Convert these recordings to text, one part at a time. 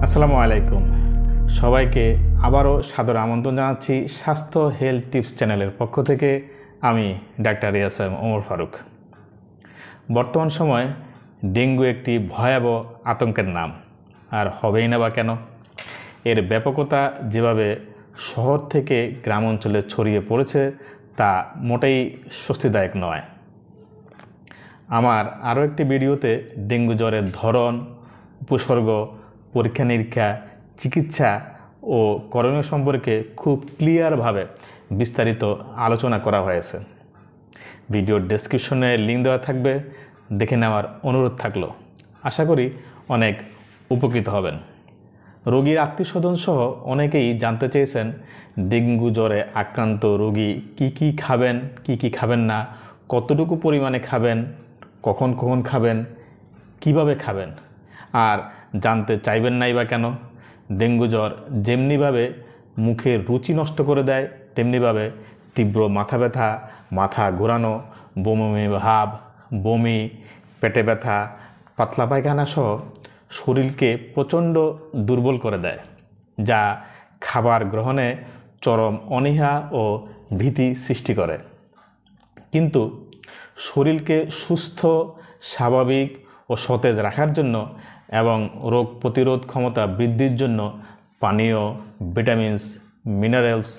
আসসালামু আলাইকুম। সবাইকে আবারও সাদর আমন্ত্রণ জানাচ্ছি স্বাস্থ্য হেলথ টিপস চ্যানেলের পক্ষ থেকে। আমি ডাক্তার ASM ওমর ফারুক। বর্তমান সময়ে ডেঙ্গু একটি ভয়াবহ আতঙ্কের নাম, আর হবেই না বা কেন। এর ব্যাপকতা যেভাবে শহর থেকে গ্রাম অঞ্চলে ছড়িয়ে পড়েছে তা মোটেই স্বস্তিদায়ক নয়। আমার আরও একটি ভিডিওতে ডেঙ্গু জ্বরের ধরন, উপসর্গ, পরীক্ষা নিরীক্ষা, চিকিৎসা ও করণীয় সম্পর্কে খুব ক্লিয়ারভাবে বিস্তারিত আলোচনা করা হয়েছে। ভিডিওর ডেসক্রিপশনে লিঙ্ক দেওয়া থাকবে, দেখে নেওয়ার অনুরোধ থাকলো। আশা করি অনেক উপকৃত হবেন। রোগীর আত্মীয়স্বজন সহ অনেকেই জানতে চেয়েছেন ডেঙ্গু জ্বরে আক্রান্ত রোগী কী খাবেন, কী খাবেন না, কতটুকু পরিমাণে খাবেন, কখন খাবেন, কিভাবে খাবেন, আর জানতে চাইবেন নাই বা কেন। ডেঙ্গু জ্বর যেমনিভাবে মুখের রুচি নষ্ট করে দেয়, তেমনিভাবে তীব্র মাথা ব্যথা, মাথা ঘোরানো, বমি ভাব, বমি, পেটে ব্যথা, পাতলা পায়খানা সহ শরীরকে প্রচণ্ড দুর্বল করে দেয়, যা খাবার গ্রহণে চরম অনীহা ও ভীতি সৃষ্টি করে। কিন্তু শরীরকে সুস্থ, স্বাভাবিক ও সতেজ রাখার জন্য এবং রোগ প্রতিরোধ ক্ষমতা বৃদ্ধির জন্য পানীয়, ভিটামিনস, মিনারেলস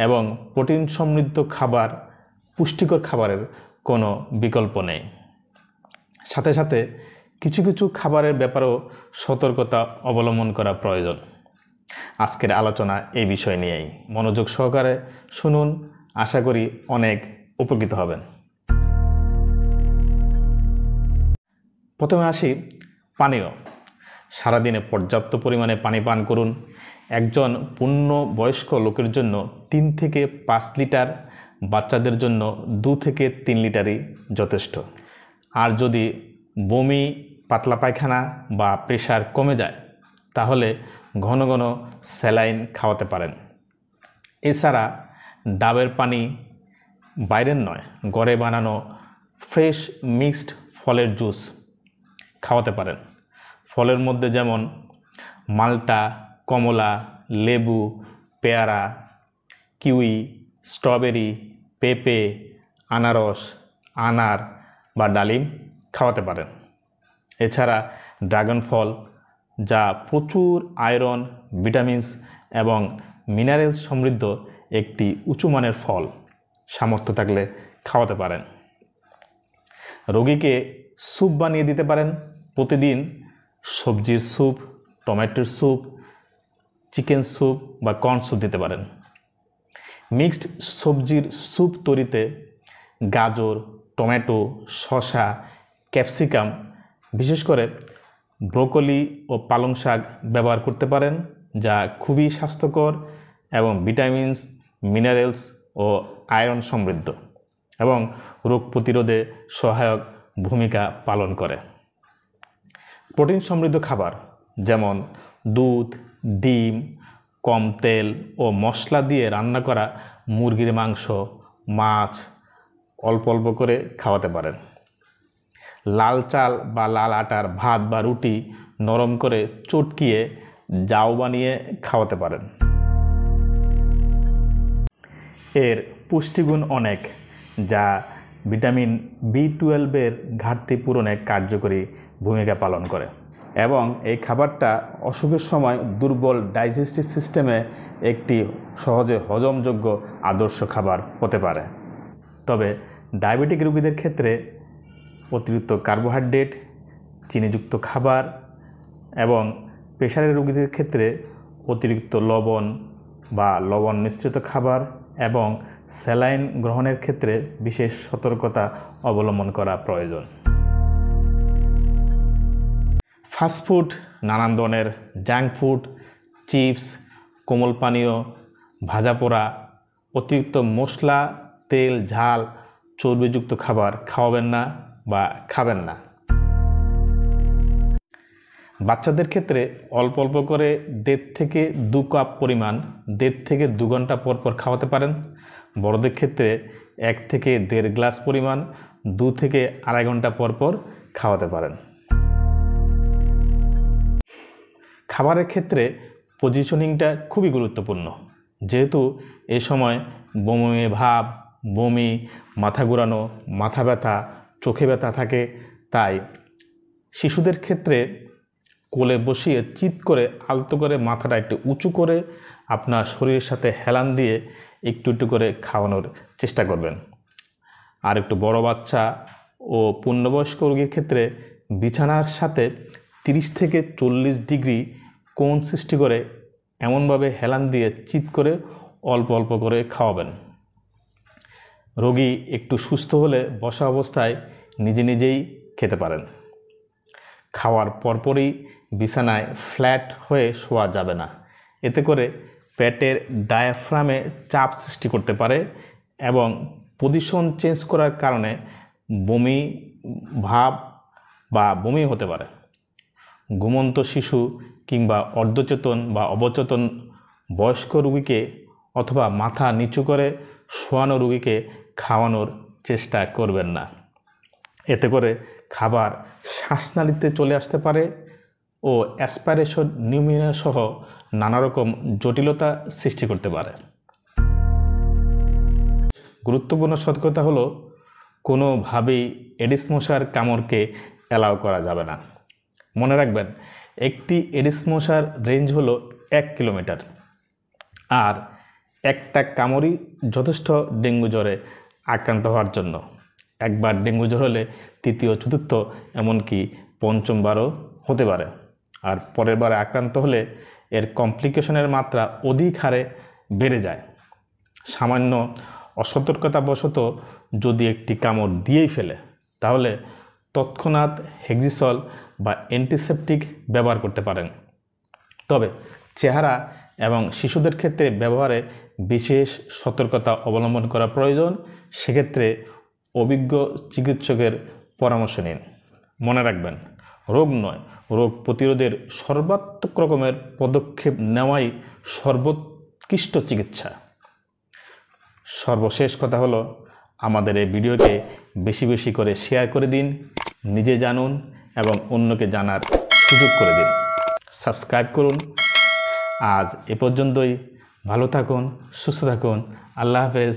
এবং প্রোটিন সমৃদ্ধ খাবার, পুষ্টিকর খাবারের কোনো বিকল্প নেই। সাথে সাথে কিছু খাবারের ব্যাপারেও সতর্কতা অবলম্বন করা প্রয়োজন। আজকের আলোচনা এই বিষয় নিয়েই। মনোযোগ সহকারে শুনুন, আশা করি অনেক উপকৃত হবেন। প্রথমে আসি পানীয়। সারাদিনে পর্যাপ্ত পরিমাণে পানি পান করুন। একজন পূর্ণবয়স্ক লোকের জন্য 3 থেকে 5 লিটার, বাচ্চাদের জন্য 2 থেকে 3 লিটারই যথেষ্ট। আর যদি বমি, পাতলা পায়খানা বা প্রেশার কমে যায় তাহলে ঘন ঘন স্যালাইন খাওয়াতে পারেন। এছাড়া ডাবের পানি, বাইরের নয় ঘরে বানানো ফ্রেশ মিক্সড ফলের জুস খাওয়াতে পারেন। ফলের মধ্যে যেমন মাল্টা, কমলা, লেবু, পেয়ারা, কিউই, স্ট্রবেরি, পেঁপে, আনারস, আনার বা ডালিম খাওয়াতে পারেন। এছাড়া ড্রাগন ফল, যা প্রচুর আয়রন, ভিটামিনস এবং মিনারেলস সমৃদ্ধ একটি উঁচুমানের ফল, সামর্থ্য থাকলে খাওয়াতে পারেন। রোগীকে স্যুপ বানিয়ে দিতে পারেন। প্রতিদিন সবজির স্যুপ, টমেটোর স্যুপ, চিকেন স্যুপ বা কর্ন স্যুপ দিতে পারেন। মিক্সড সবজির স্যুপ তৈরিতে গাজর, টমেটো, শসা, ক্যাপসিকাম, বিশেষ করে ব্রোকলি ও পালং শাক ব্যবহার করতে পারেন, যা খুবই স্বাস্থ্যকর এবং ভিটামিনস, মিনারেলস ও আয়রন সমৃদ্ধ এবং রোগ প্রতিরোধে সহায়ক ভূমিকা পালন করে। প্রোটিন সমৃদ্ধ খাবার যেমন দুধ, ডিম, কম তেল ও মশলা দিয়ে রান্না করা মুরগির মাংস, মাছ অল্প অল্প করে খাওয়াতে পারেন। লাল চাল বা লাল আটার ভাত বা রুটি নরম করে চটকিয়ে জাউ বানিয়ে খাওয়াতে পারেন। এর পুষ্টিগুণ অনেক, যা ভিটামিন B12 ঘাটতি পূরণে কার্যকরী ভূমিকা পালন করে এবং এই খাবারটা অসুখের সময় দুর্বল ডাইজেস্টিভ সিস্টেমে একটি সহজে হজমযোগ্য আদর্শ খাবার হতে পারে। তবে ডায়াবেটিক রোগীদের ক্ষেত্রে অতিরিক্ত কার্বোহাইড্রেট, চিনিযুক্ত খাবার এবং প্রেশারের রোগীদের ক্ষেত্রে অতিরিক্ত লবণ বা লবণ মিশ্রিত খাবার এবং স্যালাইন গ্রহণের ক্ষেত্রে বিশেষ সতর্কতা অবলম্বন করা প্রয়োজন। ফাস্টফুড, নানান ধরনের জাঙ্ক ফুড, চিপস, কোমল পানীয়, ভাজা পোড়া, অতিরিক্ত মশলা, তেল, ঝাল, চর্বিযুক্ত খাবার খাওয়াবেন না বা খাবেন না। বাচ্চাদের ক্ষেত্রে অল্প অল্প করে 1.5 থেকে 2 কাপ পরিমাণ 1.5 থেকে 2 ঘন্টা পর পর খাওয়াতে পারেন। বড়দের ক্ষেত্রে 1 থেকে 1.5 গ্লাস পরিমাণ 2 থেকে 2.5 ঘন্টা পর পর খাওয়াতে পারেন। খাবারের ক্ষেত্রে পজিশনিংটা খুবই গুরুত্বপূর্ণ, যেহেতু এই সময় বমি ভাব, বমি, মাথা ঘোরানো, মাথা ব্যথা, চোখে ব্যথা থাকে। তাই শিশুদের ক্ষেত্রে কোলে বসিয়ে চিৎ করে আলতো করে মাথাটা একটু উঁচু করে আপনার শরীরের সাথে হেলান দিয়ে একটু একটু করে খাওয়ানোর চেষ্টা করবেন। আর একটু বড় বাচ্চা ও পূর্ণবয়স্ক রোগীর ক্ষেত্রে বিছানার সাথে 30 থেকে 40 ডিগ্রি কোণ সৃষ্টি করে এমনভাবে হেলান দিয়ে চিৎ করে অল্প অল্প করে খাওয়াবেন। রোগী একটু সুস্থ হলে বসা অবস্থায় নিজে নিজেই খেতে পারেন। খাওয়ার পরপরই বিছানায় ফ্ল্যাট হয়ে শোয়া যাবে না, এতে করে পেটের ডায়াফ্রামে চাপ সৃষ্টি করতে পারে এবং পজিশন চেঞ্জ করার কারণে বমি ভাব বা বমি হতে পারে। ঘুমন্ত শিশু কিংবা অর্ধচেতন বা অবচেতন বয়স্ক রোগীকে অথবা মাথা নিচু করে শোয়ানো রোগীকে খাওয়ানোর চেষ্টা করবেন না, এতে করে খাবার শ্বাসনালীতে চলে আসতে পারে ও অ্যাসপাইরেশন, নিউমোনিয়া সহ নানা রকম জটিলতা সৃষ্টি করতে পারে। গুরুত্বপূর্ণ সতর্কতা হলো কোনোভাবেই এডিস মশার কামড়কে অ্যালাউ করা যাবে না। মনে রাখবেন, একটি এডিস মশার রেঞ্জ হলো 1 কিলোমিটার, আর একটা কামড়ই যথেষ্ট ডেঙ্গু জ্বরে আক্রান্ত হওয়ার জন্য। একবার ডেঙ্গু জ্বর হলে তৃতীয়, চতুর্থ, এমনকি পঞ্চমবারও হতে পারে। আর পরের বারে আক্রান্ত হলে এর কমপ্লিকেশনের মাত্রা অধিক হারে বেড়ে যায়। সামান্য অসতর্কতাবশত যদি একটি কামড় দিয়েই ফেলে, তাহলে তৎক্ষণাৎ হেক্সিসল বা অ্যান্টিসেপটিক ব্যবহার করতে পারেন। তবে চেহারা এবং শিশুদের ক্ষেত্রে ব্যবহারে বিশেষ সতর্কতা অবলম্বন করা প্রয়োজন। সেক্ষেত্রে অভিজ্ঞ চিকিৎসকের পরামর্শ নিন। মনে রাখবেন, রোগ নয়, রোগ প্রতিরোধের সর্বাত্মক রকমের পদক্ষেপ নেওয়াই সর্বোৎকৃষ্ট চিকিৎসা। সর্বশেষ কথা হলো, আমাদের এই ভিডিওকে বেশি বেশি করে শেয়ার করে দিন, নিজে জানুন এবং অন্যকে জানার সুযোগ করে দিন। সাবস্ক্রাইব করুন। আজ এ পর্যন্তই। ভালো থাকুন, সুস্থ থাকুন। আল্লাহ হাফেজ।